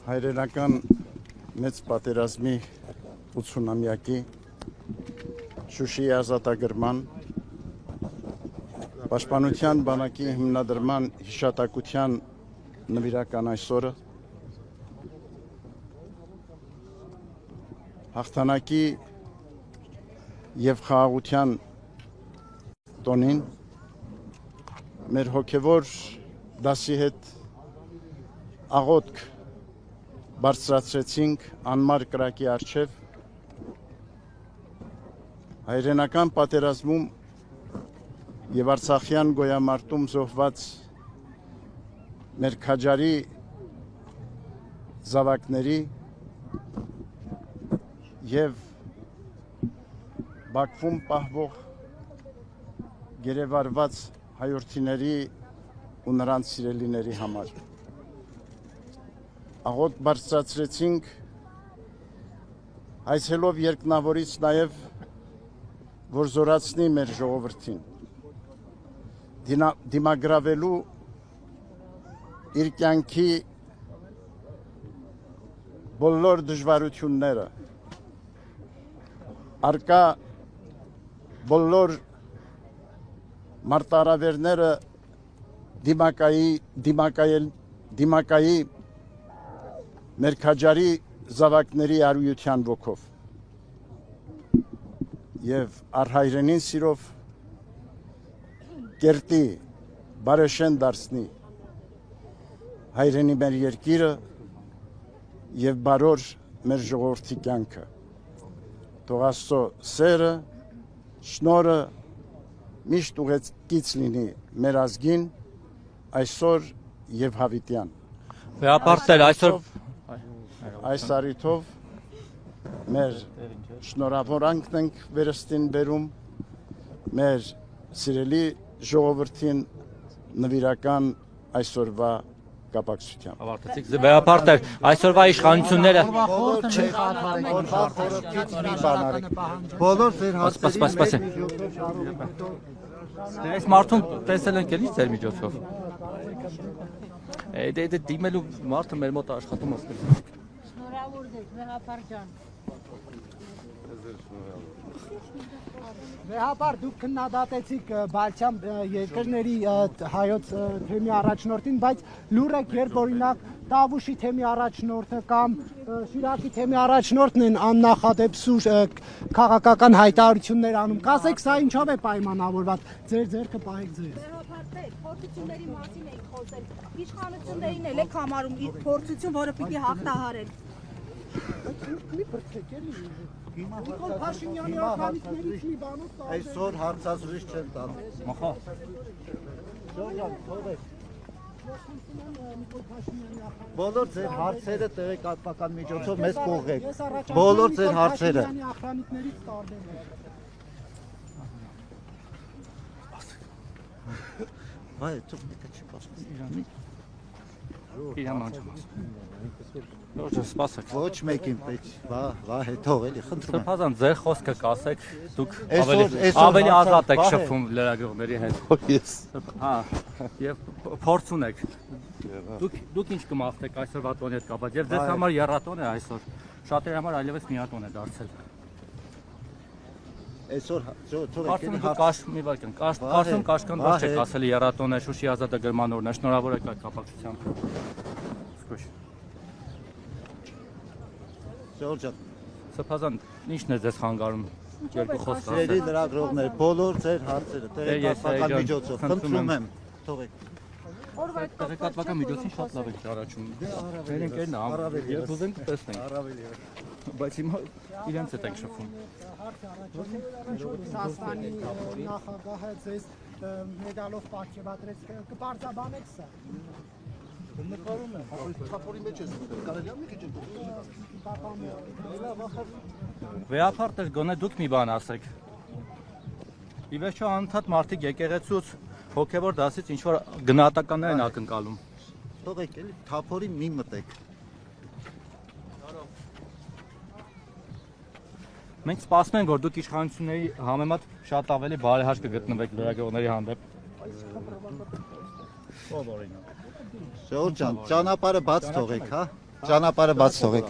Հայրենական մեծ պատերազմի 80-ամյակի Շուշիի ազատագրման Պաշտպանության բանակի հիմնադրման հիշատակության նվիրական այսօրը հաղթանակի եւ խաղաղության տոնին մեր հոգևոր դասի հետ աղոթք բարձրացրեցինք անմար կրակի առջև հայրենական պատերազմում եւ Արցախյան գոյամարտում զոհված մեր քաջարի զավակների եւ Բաքվում պահվող գերեվարված հայրենիների ու նրանց սիրելիների համար աղոթք բարձրացրեցինք այսելով երկնավորից նաեւ որ զորացնի մեր ժողովրդին դիմագրավելու իր կյանքի բոլոր դժվարությունները արկա բոլոր մարտահրավերները դիմակայի մեր քաջարի զավակների արույության ոգով եւ առհայրենին սիրով կերտի բարեշեն դարձնի հայրենի մեր երկիրը եւ բարոր մեր ժողովրդի կյանքը թող Աստծո սերը շնորհը միշտ ուղեկից լինի մեր ազգին այսօր եւ հավիտյան Վերապարտել այսօր այս առիթով մեր շնորհավորանքն ենք վերստին բերում մեր սիրելի ժողովրդին նվիրական այսօրվա կապակցությամբ ավարտեցիք վերապարտել այսօրվա իշխանությունները բոլոր ձեր հասցեին այս մարդուն տեսել ենք էլի ձեր միջոցով դիմելու մարդը մեր մոտ աշխատում է շնորհավոր եք Վեհապար ջան Վեհապար դուք քննադատեցիք Բալթյան երկրների հայոց թեմի առաջնորդին, բայց լուր եք երբ օրինակ Տավուշի թեմի առաջնորդը կամ Շիրակի թեմի առաջնորդն են աննախադեպ սուր քաղաքական հայտարարություններ անում։ Կասեք, սա ինչով է պայմանավորված։ Ձեր ձեռքը պահեք ձեզ։ Վեհապարտեք փորձությունների մասին եք խոսել իշխանություններին էլ եք համարում փորձություն, որը պիտի հաղթահարեն Մի բրցեք էլի Նիկոլ Փաշինյանի արտանիքներից մի բանով այսօր հարցազրույց չեն տան մախա Ժորժան, թողեք Բոլոր ձեր հարցերը տեղեկատվական միջոցով մեզ կողեք Բոլոր ձեր հարցերը արտանիքներից տարբեր Վայ, դուք մի քիչ չպասում իրան անջամ Ոչ սպասեք Ոչ մեկին պետք վա հետող էլի խնդրում եմ Սրբազան ձեր խոսքը կասեք դուք ավելի ազատ եք շփվում լրագրողների հետ Ես հա եւ փորձ ունեք դուք ինչ կմաղթեք այսօրվա տոնի հետ կապված եւ ձեզ համար եռատոն է այսօր շատերի համար այլևս միատոն է դարձել Այսօր Կարծում կաշկան ոչ չեք ասել եռատոն է Շուշի ազատագրման օրն է շնորհավոր եք այդ կապակցությամբ Ժորժան Սրբազան ինչն է ձեզ խանգարում երկու խոսք Ձերի լրագրողներ բոլոր ձեր հարցերը տեղեկատվական միջոցով խնդրում եմ թողեք Տեղեկատվական միջոցին շատ լավ եք ճարաչում Մեր ընկերն է եւ ուզենք տեսնենք բայց հիմա իրենց հետ ենք շփվում Ռուսաստանի նախագահը ձեզ մեդալով պարգևատրեց կպարզաբանեք սա Նկարում եմ թափորի մեջ ես կարելի է մի քիչ Վեհապարտեր գոնե դուք մի բան ասեք Ի վերջո անընդհատ մարդիկ եկեղեցուց հոգևոր դասից ինչ որ գնահատականներ են ակնկալում Թողեք էլի թափորի մի մտեք Մենք սպասում ենք, որ դուք իշխանությունների համեմատ շատ ավելի բարեհաշ կգտնվեք լրագրողների հանդեպ։ Ժողովուրդ ջան, ճանապարհը բաց թողեք, հա։ Ճանապարհը բաց թողեք։